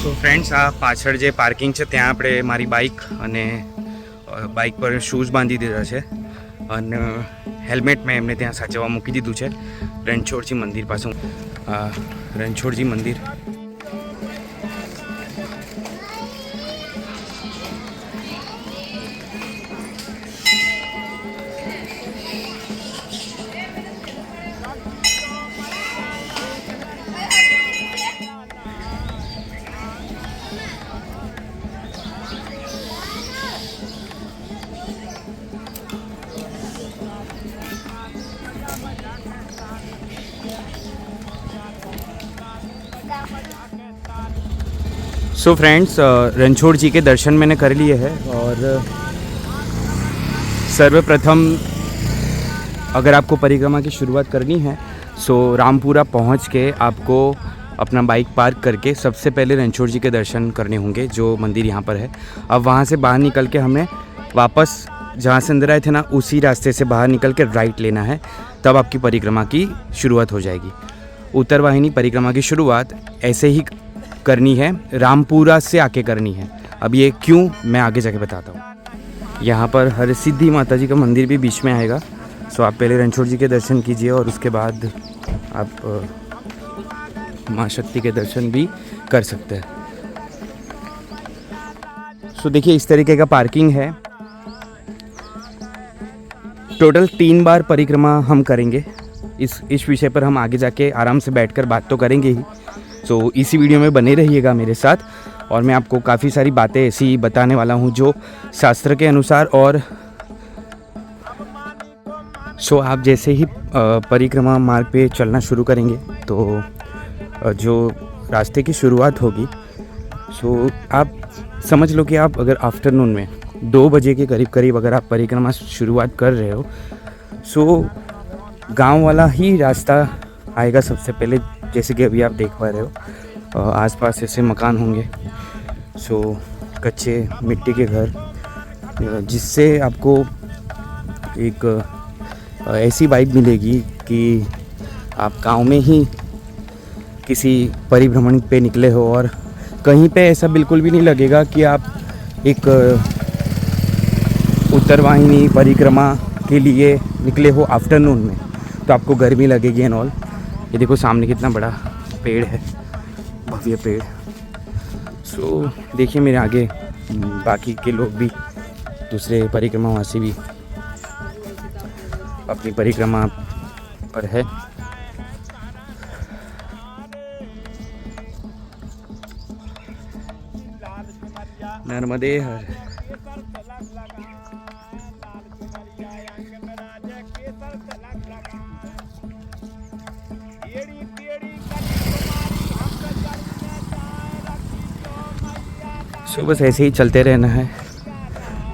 So friends, આ પાછળ જે પાર્કિંગ છે ત્યાં આપણે મારી બાઇક અને બાઇક પર શૂઝ બાંધી દીધા છે અને હેલ્મેટ મેં એમને ત્યાં સાચવવા મૂકી દીધું છે રણછોડજી મંદિર પાસે. રણછોડજી મંદિર सो फ्रेंड्स, रणछोड़ जी के दर्शन मैंने कर लिए हैं और सर्वप्रथम अगर आपको परिक्रमा की शुरुआत करनी है सो रामपुरा पहुंच के आपको अपना बाइक पार्क करके सबसे पहले रणछोड़ जी के दर्शन करने होंगे जो मंदिर यहाँ पर है. अब वहाँ से बाहर निकल के हमें वापस जहाँ से अंदर आए थे ना उसी रास्ते से बाहर निकल के राइट लेना है, तब आपकी परिक्रमा की शुरुआत हो जाएगी. उत्तरवाहिनी परिक्रमा की शुरुआत ऐसे ही करनी है, रामपुरा से आके करनी है. अब ये क्यों मैं आगे जाके बताता हूँ. यहाँ पर हरसिद्धि माता जी का मंदिर भी बीच में आएगा. सो आप पहले रणछोड़ जी के दर्शन कीजिए और उसके बाद आप माँ शक्ति के दर्शन भी कर सकते हैं. सो देखिए इस तरीके का पार्किंग है. टोटल 3 बार परिक्रमा हम करेंगे. इस विषय पर हम आगे जाके आराम से बैठकर बात तो करेंगे ही. सो इसी वीडियो में बने रहिएगा मेरे साथ और मैं आपको काफ़ी सारी बातें ऐसी बताने वाला हूँ जो शास्त्र के अनुसार. और सो आप जैसे ही परिक्रमा मार्ग पे चलना शुरू करेंगे तो जो रास्ते की शुरुआत होगी सो आप समझ लो कि आप अगर आफ्टरनून में 2 बजे के करीब करीब अगर आप परिक्रमा शुरुआत कर रहे हो सो गांव वाला ही रास्ता आएगा सबसे पहले. जैसे कि अभी आप देख पा रहे हो आसपास ऐसे मकान होंगे सो कच्चे मिट्टी के घर, जिससे आपको एक ऐसी वाइब मिलेगी कि आप गांव में ही किसी परिभ्रमण पे निकले हो. और कहीं पे ऐसा बिल्कुल भी नहीं लगेगा कि आप एक उत्तरवाहिनी परिक्रमा के लिए निकले हो आफ्टरनून में, तो आपको गर्मी लगेगी एंड ऑल. ये देखो सामने कितना बड़ा पेड़ है, भव्य पेड़. सो देखिए मेरे आगे बाकी के लोग भी, दूसरे परिक्रमावासी भी अपनी परिक्रमा पर है. नर्मदे हर. सो बस ऐसे ही चलते रहना है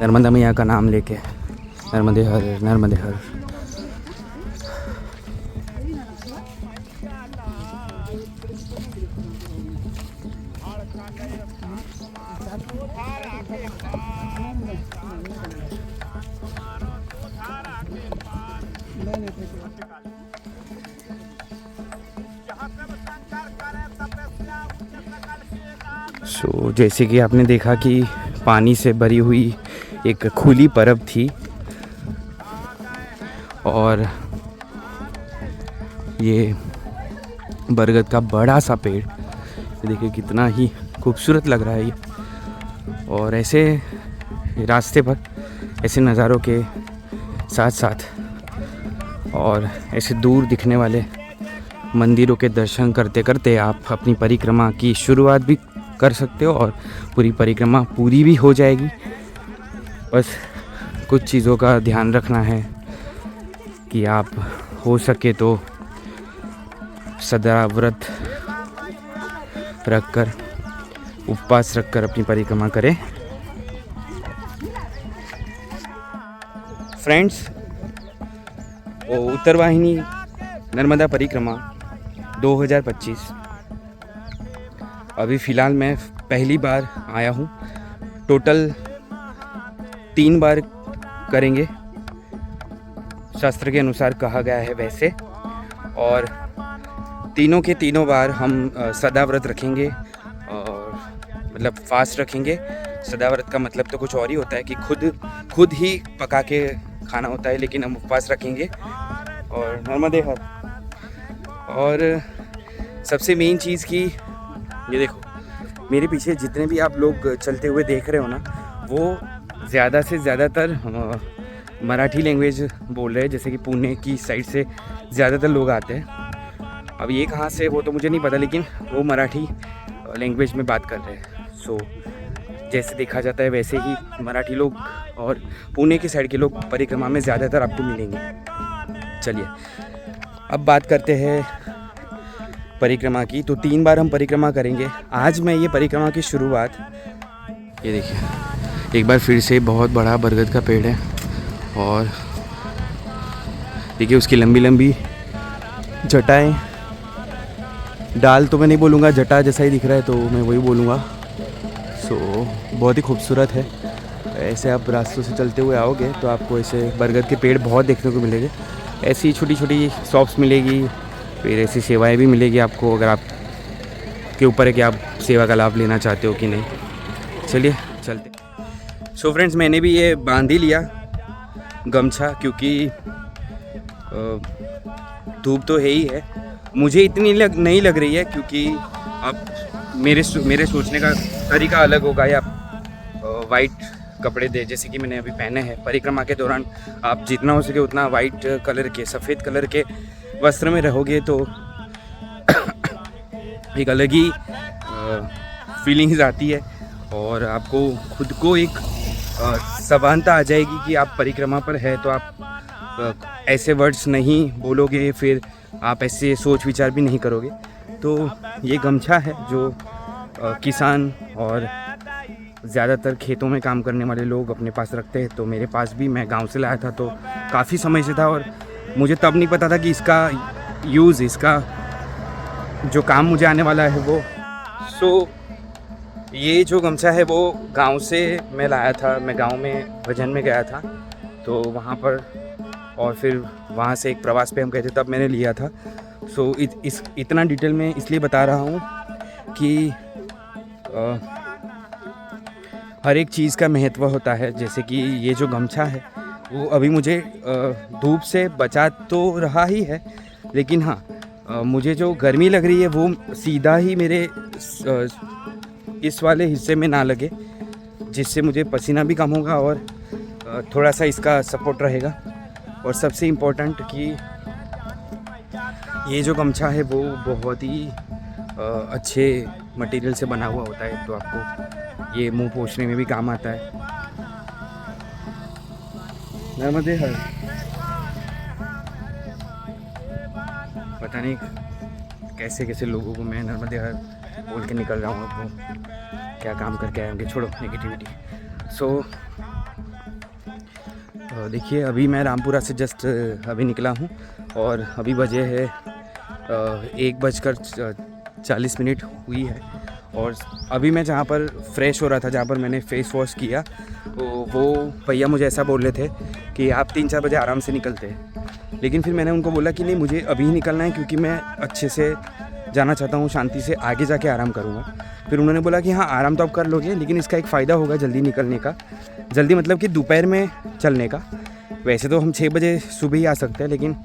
नर्मदा मैया का नाम लेके. नर्मदे हर, नर्मदे हर. सो जैसे कि आपने देखा कि पानी से भरी हुई एक खुली परब थी और ये बरगद का बड़ा सा पेड़, देखिए कितना ही खूबसूरत लग रहा है ये. और ऐसे रास्ते पर ऐसे नज़ारों के साथ साथ और ऐसे दूर दिखने वाले मंदिरों के दर्शन करते करते आप अपनी परिक्रमा की शुरुआत भी कर सकते हो और पूरी परिक्रमा पूरी भी हो जाएगी. बस कुछ चीज़ों का ध्यान रखना है कि आप हो सके तो सदा व्रत रखकर, उपवास रखकर अपनी परिक्रमा करें. फ्रेंड्स, उत्तरवाहिनी नर्मदा परिक्रमा 2025 अभी फ़िलहाल मैं पहली बार आया हूँ. टोटल 3 बार करेंगे, शास्त्र के अनुसार कहा गया है वैसे. और तीनों के तीनों बार हम सदा व्रत रखेंगे और मतलब फास्ट रखेंगे। सदा व्रत का मतलब तो कुछ और ही होता है कि खुद ही पका के खाना होता है, लेकिन हम उपवास रखेंगे। और नर्मदे हर। और सबसे मेन चीज़ की ये देखो, मेरे पीछे जितने भी आप लोग चलते हुए देख रहे हो ना, वो ज़्यादा से ज़्यादातर मराठी लैंग्वेज बोल रहे हैं। जैसे कि पुणे की साइड से ज़्यादातर लोग आते हैं। अब ये कहाँ से वो तो मुझे नहीं पता, लेकिन वो मराठी लैंग्वेज में बात कर रहे हैं। सो जैसे देखा जाता है वैसे ही मराठी लोग और पुणे की साइड के लोग परिक्रमा में ज़्यादातर आपको मिलेंगे। चलिए अब बात करते हैं परिक्रमा की। तो 3 बार हम परिक्रमा करेंगे। आज मैं ये परिक्रमा की शुरुआत, ये देखिए एक बार फिर से बहुत बड़ा बरगद का पेड़ है और देखिए उसकी लंबी लंबी जटाएं, डाल तो मैं नहीं बोलूँगा, जटा जैसा ही दिख रहा है तो मैं वही बोलूँगा। सो बहुत ही खूबसूरत है। ऐसे आप रास्तों से चलते हुए आओगे तो आपको ऐसे बरगद के पेड़ बहुत देखने को मिलेंगे। ऐसी छोटी छोटी शॉप्स मिलेगी, फिर ऐसी सेवाएं भी मिलेगी आपको, अगर आप के ऊपर है कि आप सेवा का लाभ लेना चाहते हो कि नहीं। चलिए चलते। सो फ्रेंड्स, मैंने भी ये बांध ही लिया गमछा, क्योंकि धूप तो है ही है। मुझे इतनी नहीं लग रही है, क्योंकि अब मेरे सोचने का तरीका अलग होगा। या वाइट कपड़े दे जैसे कि मैंने अभी पहने हैं। परिक्रमा के दौरान आप जितना हो सके उतना वाइट कलर के, सफ़ेद कलर के वस्त्र में रहोगे तो एक अलग ही फीलिंग्स आती है और आपको खुद को एक सभानता आ जाएगी कि आप परिक्रमा पर है। तो आप ऐसे वर्ड्स नहीं बोलोगे, फिर आप ऐसे सोच विचार भी नहीं करोगे। तो ये गमछा है जो किसान और ज़्यादातर खेतों में काम करने वाले लोग अपने पास रखते हैं। तो मेरे पास भी, मैं गांव से लाया था तो काफ़ी समय से था और मुझे तब नहीं पता था कि इसका यूज़, इसका जो काम मुझे आने वाला है वो। सो ये जो गमछा है वो गांव से मैं लाया था। मैं गांव में भजन में गया था तो वहाँ पर, और फिर वहाँ से एक प्रवास पे हम गए थे, तब मैंने लिया था। सो इतना डिटेल में इसलिए बता रहा हूँ कि हर एक चीज़ का महत्व होता है। जैसे कि ये जो गमछा है वो अभी मुझे धूप से बचा तो रहा ही है, लेकिन हाँ मुझे जो गर्मी लग रही है वो सीधा ही मेरे इस वाले हिस्से में ना लगे, जिससे मुझे पसीना भी कम होगा और थोड़ा सा इसका सपोर्ट रहेगा। और सबसे इम्पोर्टेंट कि ये जो गमछा है वो बहुत ही अच्छे मटेरियल से बना हुआ होता है, तो आपको ये मुंह पोंछने में भी काम आता है। नर्मदे हर। पता नहीं कैसे कैसे लोगों को मैं नर्मदे हर बोल के निकल रहा हूँ, अब वो क्या काम करके आए होंगे। छोड़ो नेगेटिविटी। सो देखिए अभी मैं रामपुरा से जस्ट अभी निकला हूँ और अभी बजे है 1:40 हुई है। और अभी मैं जहाँ पर फ्रेश हो रहा था, जहाँ पर मैंने फेस वॉश किया, तो वो भैया मुझे ऐसा बोल रहे थे कि आप 3-4 बजे आराम से निकलते हैं। लेकिन फिर मैंने उनको बोला कि नहीं, मुझे अभी ही निकलना है, क्योंकि मैं अच्छे से जाना चाहता हूँ, शांति से आगे जाके आराम करूँगा। फिर उन्होंने बोला कि हाँ आराम तो आप कर लोगे, लेकिन इसका एक फ़ायदा होगा जल्दी निकलने का। जल्दी मतलब कि दोपहर में चलने का। वैसे तो हम 6 बजे सुबह ही आ सकते हैं, लेकिन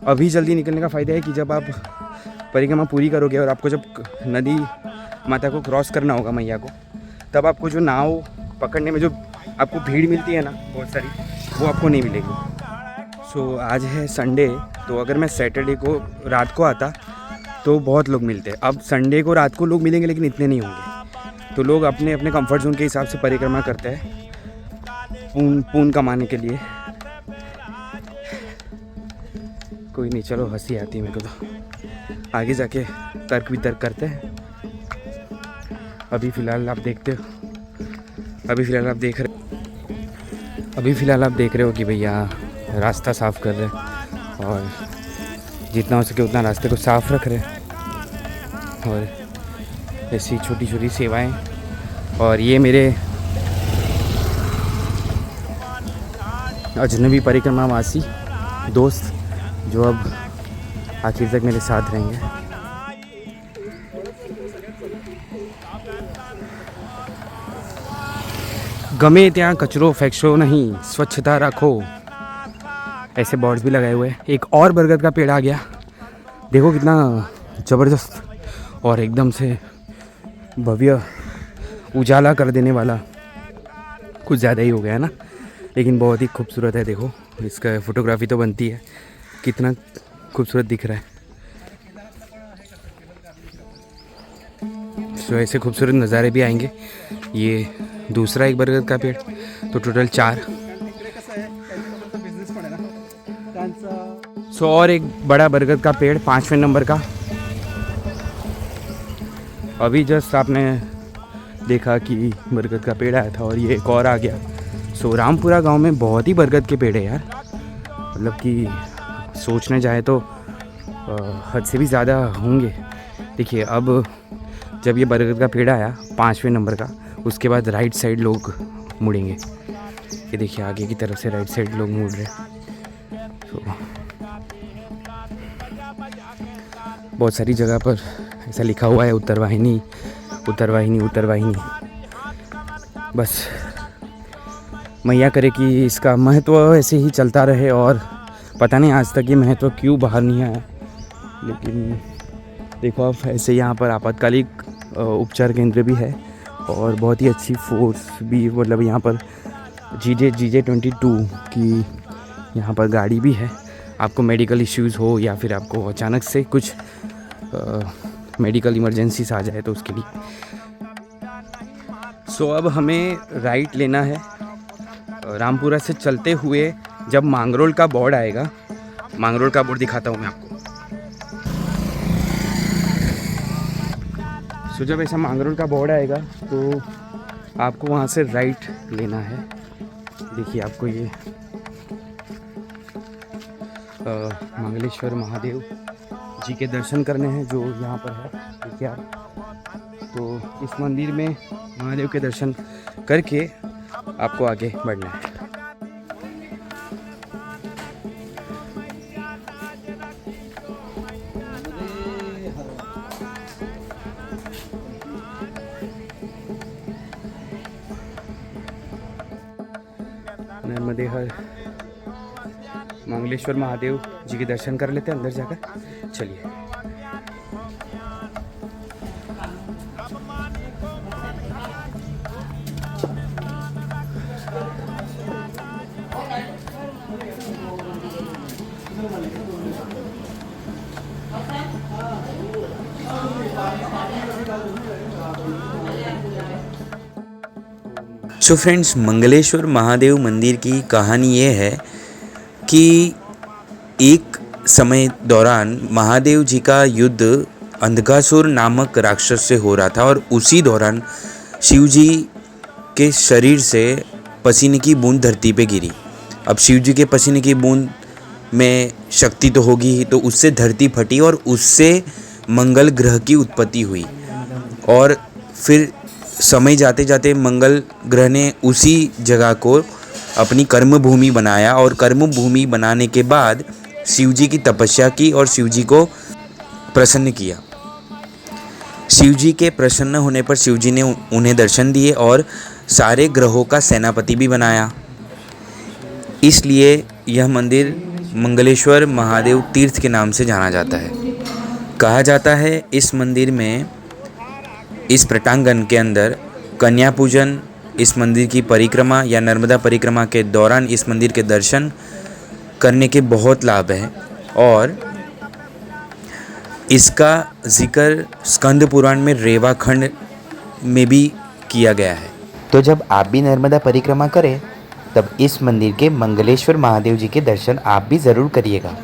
अभी जल्दी निकलने का फ़ायदा है कि जब आप परिक्रमा पूरी करोगे और आपको जब नदी माता को क्रॉस करना होगा, मैया को, तब आपको जो नाव पकड़ने में जो आपको भीड़ मिलती है ना बहुत सारी, वो आपको नहीं मिलेगी। सो आज है संडे, तो अगर मैं सैटरडे को रात को आता तो बहुत लोग मिलते हैं। अब संडे को रात को लोग मिलेंगे, लेकिन इतने नहीं होंगे। तो लोग अपने अपने कंफर्ट जोन के हिसाब से परिक्रमा करते हैं पून कमाने के लिए। कोई नहीं, चलो हंसी आती है मेरे को, तो आगे जाके तर्क वितर्क करते हैं। अभी फ़िलहाल आप देखते हो, अभी फ़िलहाल आप देख रहे हो कि भैया रास्ता साफ़ कर रहे हैं और जितना हो सके उतना रास्ते को साफ़ रख रहे हैं। और ऐसी छोटी छोटी सेवाएं। और ये मेरे अजनबी परिक्रमावासी दोस्त जो अब आखिर तक मेरे साथ रहेंगे। गमे ત્યાં कचरो फेंकशो नहीं, स्वच्छता रखो, ऐसे बोर्ड्स भी लगाए हुए हैं। एक और बरगद का पेड़ आ गया, देखो कितना ज़बरदस्त और एकदम से भव्य उजाला कर देने वाला, कुछ ज़्यादा ही हो गया है ना, लेकिन बहुत ही खूबसूरत है। देखो इसका फ़ोटोग्राफी तो बनती है, कितना खूबसूरत दिख रहा है। तो ऐसे खूबसूरत नज़ारे भी आएंगे। ये दूसरा एक बरगद का पेड़, तो टोटल 4। सो और एक बड़ा बरगद का पेड़ 5वें नंबर का। अभी जस्ट आपने देखा कि बरगद का पेड़ आया था और ये एक और आ गया। सो रामपुरा गांव में बहुत ही बरगद के पेड़ है यार, मतलब कि सोचने जाए तो हद से भी ज़्यादा होंगे। देखिए अब जब ये बरगद का पेड़ आया 5वें नंबर का, उसके बाद राइट साइड लोग मुड़ेंगे। ये देखिए आगे की तरफ से राइट साइड लोग मुड़ रहे हैं। तो बहुत सारी जगह पर ऐसा लिखा हुआ है उत्तर वाहिनी, उत्तर वाहिनी, उत्तर वाहिनी। बस मैया करे कि इसका महत्व ऐसे ही चलता रहे, और पता नहीं आज तक ये महत्व क्यों बाहर नहीं आया। लेकिन देखो अब ऐसे यहाँ पर आपातकालिक उपचार केंद्र भी है और बहुत ही अच्छी फोर्स भी, मतलब यहाँ पर GJ22 की यहाँ पर गाड़ी भी है। आपको मेडिकल इश्यूज़ हो या फिर आपको अचानक से कुछ मेडिकल इमरजेंसीज आ जाए तो उसके लिए। सो अब हमें राइट लेना है रामपुरा से चलते हुए। जब मांगरोल का बोर्ड आएगा, मांगरोल का बोर्ड दिखाता हूँ मैं आपको। सो जब ऐसा मांगरोल का बोर्ड आएगा तो आपको वहाँ से राइट लेना है। देखिए आपको ये मंगलेश्वर महादेव जी के दर्शन करने हैं जो यहाँ पर है। देखिए आप, तो इस मंदिर में महादेव के दर्शन करके आपको आगे बढ़ना है। नर्मदे हर मंगलेश्वर महादेव जी के दर्शन कर लेते हैं अंदर जाकर। चलिए सो फ्रेंड्स, मंगलेश्वर महादेव मंदिर की कहानी ये है कि एक समय दौरान महादेव जी का युद्ध अंधकासुर नामक राक्षस से हो रहा था और उसी दौरान शिव जी के शरीर से पसीने की बूंद धरती पे गिरी। अब शिव जी के पसीने की बूंद में शक्ति तो होगी ही, तो उससे धरती फटी और उससे मंगल ग्रह की उत्पत्ति हुई। और फिर समय जाते जाते मंगल ग्रह ने उसी जगह को अपनी कर्म भूमि बनाया और कर्म भूमि बनाने के बाद शिव जी की तपस्या की और शिव जी को प्रसन्न किया। शिव जी के प्रसन्न होने पर शिव जी ने उन्हें दर्शन दिए और सारे ग्रहों का सेनापति भी बनाया। इसलिए यह मंदिर मंगलेश्वर महादेव तीर्थ के नाम से जाना जाता है। कहा जाता है इस मंदिर में, इस प्रांगण के अंदर कन्या पूजन, इस मंदिर की परिक्रमा या नर्मदा परिक्रमा के दौरान इस मंदिर के दर्शन करने के बहुत लाभ है। और इसका जिक्र स्कंद पुराण में रेवा खंड में भी किया गया है। तो जब आप भी नर्मदा परिक्रमा करें तब इस मंदिर के मंगलेश्वर महादेव जी के दर्शन आप भी ज़रूर करिएगा।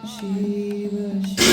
शिव